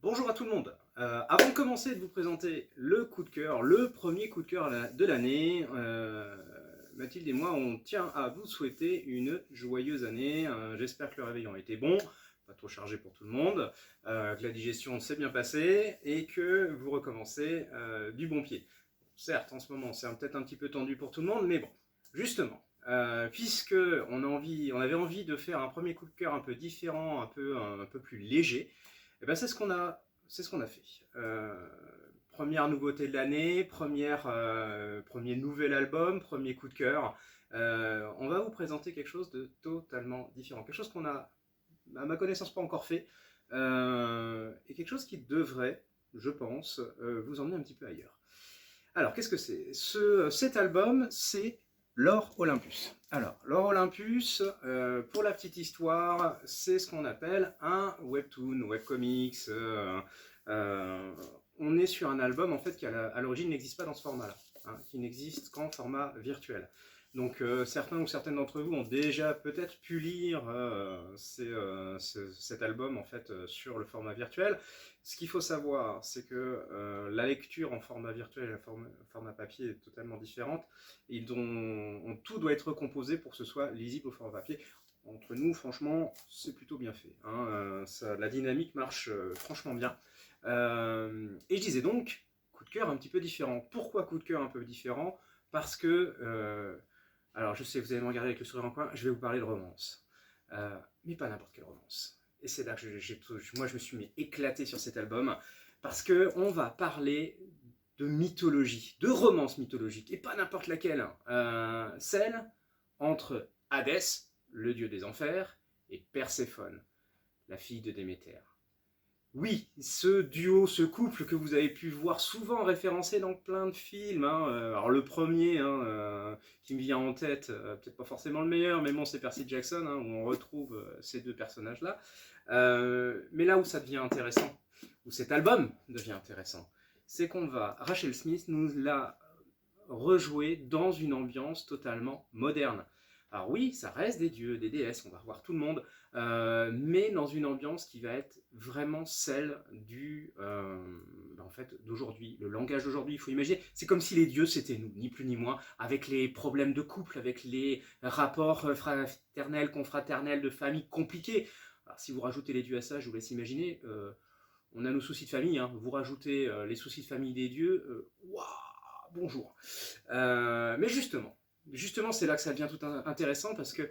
Bonjour à tout le monde. Avant de commencer de vous présenter le coup de cœur, le premier coup de cœur de l'année, Mathilde et moi, on tient à vous souhaiter une joyeuse année. J'espère que le réveillon a été bon, pas trop chargé pour tout le monde, que la digestion s'est bien passée et que vous recommencez du bon pied. Certes, en ce moment, c'est peut-être un petit peu tendu pour tout le monde, mais bon, justement, puisque on avait envie de faire un premier coup de cœur un peu différent, un peu plus léger. Et ben c'est ce qu'on a fait. Première nouveauté de l'année, premier nouvel album, premier coup de cœur. On va vous présenter quelque chose de totalement différent, quelque chose qu'on a, à ma connaissance, pas encore fait, et quelque chose qui devrait, je pense, vous emmener un petit peu ailleurs. Alors, qu'est-ce que c'est Cet album, c'est l'Or Olympus. Alors, l'Or Olympus, pour la petite histoire, c'est ce qu'on appelle un webtoon, webcomics. On est sur un album en fait qui à l'origine n'existe pas dans ce format-là, hein, qui n'existe qu'en format virtuel. Donc certains ou certaines d'entre vous ont déjà peut-être pu lire cet album en fait sur le format virtuel. Ce qu'il faut savoir, c'est que la lecture en format virtuel et en format papier est totalement différente. Et tout doit être recomposé pour que ce soit lisible au format papier. Entre nous, franchement, c'est plutôt bien fait, hein. La dynamique marche franchement bien. Et je disais donc, coup de cœur un petit peu différent. Pourquoi coup de cœur un peu différent? Parce que, alors je sais, vous allez me regarder avec le sourire en coin, je vais vous parler de romance. Mais pas n'importe quelle romance. Et c'est là que moi je me suis éclaté sur cet album, parce qu'on va parler de mythologie, de romance mythologique, et pas n'importe laquelle. Celle entre Hadès, le dieu des enfers, et Perséphone, la fille de Déméter. Oui, ce duo, ce couple que vous avez pu voir souvent référencé dans plein de films, hein. Alors le premier qui me vient en tête, peut-être pas forcément le meilleur, mais bon, c'est Percy Jackson, hein, où on retrouve ces deux personnages-là. Mais là où ça devient intéressant, où cet album devient intéressant, c'est qu'on va, Rachel Smith nous l'a rejoué dans une ambiance totalement moderne. Alors oui, ça reste des dieux, des déesses, on va revoir tout le monde, mais dans une ambiance qui va être vraiment celle en fait, d'aujourd'hui, le langage d'aujourd'hui. Il faut imaginer, c'est comme si les dieux c'était nous, ni plus ni moins, avec les problèmes de couple, avec les rapports fraternels, confraternels, de famille compliqués. Alors si vous rajoutez les dieux à ça, je vous laisse imaginer. On a nos soucis de famille, hein. Vous rajoutez les soucis de famille des dieux, waouh, bonjour. Mais justement, c'est là que ça devient tout intéressant parce que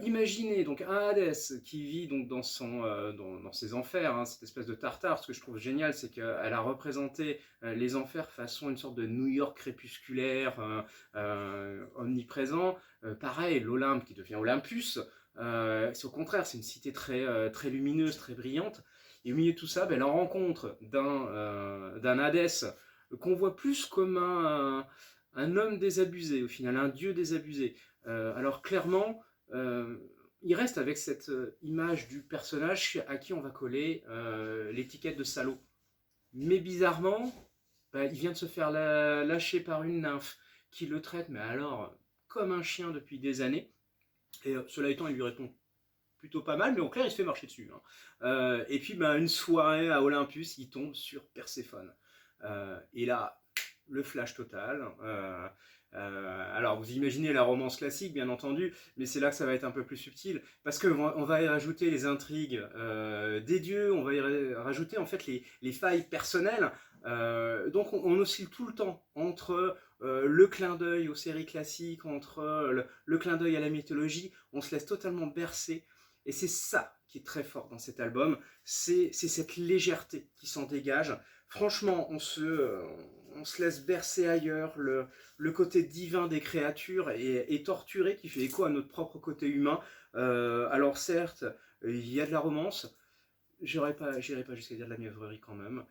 imaginez donc un Hadès qui vit donc dans ses enfers, hein, cette espèce de tartare. Ce que je trouve génial, c'est qu'elle a représenté les enfers façon une sorte de New York crépusculaire, omniprésent. Pareil, l'Olympe qui devient Olympus. C'est au contraire, c'est une cité très lumineuse, très brillante. Et au milieu de tout ça, la rencontre d'un Hadès qu'on voit plus comme un homme désabusé, au final, un dieu désabusé. Alors clairement, il reste avec cette image du personnage à qui on va coller l'étiquette de salaud. Mais bizarrement, il vient de se faire lâcher par une nymphe qui le traite, mais alors, comme un chien depuis des années. Et cela étant, il lui répond plutôt pas mal, mais au clair, il se fait marcher dessus, hein. Et puis, une soirée à Olympus, il tombe sur Perséphone. Et là, le flash total. Alors, vous imaginez la romance classique, bien entendu, mais c'est là que ça va être un peu plus subtil, parce qu'on va y rajouter les intrigues des dieux, on va y rajouter en fait les failles personnelles. Donc, on oscille tout le temps entre le clin d'œil aux séries classiques, entre le clin d'œil à la mythologie. On se laisse totalement bercer. Et c'est ça qui est très fort dans cet album, c'est cette légèreté qui s'en dégage. Franchement, on se laisse bercer ailleurs, le côté divin des créatures est torturé, qui fait écho à notre propre côté humain. Alors certes, il y a de la romance, j'irai pas jusqu'à dire de la mièvrerie quand même.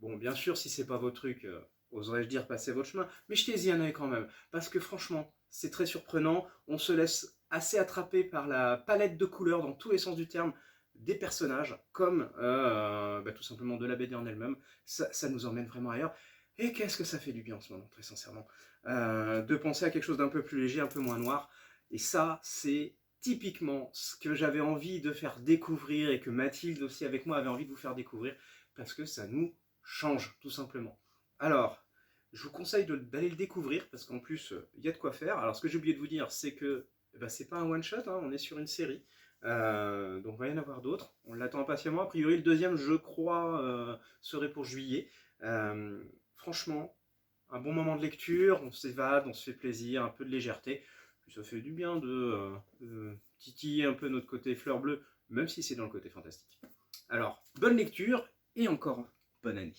Bon, bien sûr, si c'est pas votre truc, oserais-je dire passez votre chemin, mais jetez-y un œil quand même, parce que franchement, c'est très surprenant, on se laisse assez attraper par la palette de couleurs dans tous les sens du terme des personnages, comme tout simplement de la BD en elle-même. Ça nous emmène vraiment ailleurs. Et qu'est-ce que ça fait du bien en ce moment, très sincèrement, de penser à quelque chose d'un peu plus léger, un peu moins noir. Et ça, c'est typiquement ce que j'avais envie de faire découvrir et que Mathilde aussi avec moi avait envie de vous faire découvrir parce que ça nous change tout simplement. Alors, je vous conseille d'aller le découvrir parce qu'en plus, il y a de quoi faire. Alors, ce que j'ai oublié de vous dire, c'est que c'est pas un one-shot, hein, on est sur une série. Donc, il va y en avoir d'autres. On l'attend impatiemment. A priori, le deuxième, je crois, serait pour juillet. Franchement, un bon moment de lecture, on s'évade, on se fait plaisir, un peu de légèreté. Puis ça fait du bien de titiller un peu notre côté fleur bleue, même si c'est dans le côté fantastique. Alors, bonne lecture et encore bonne année.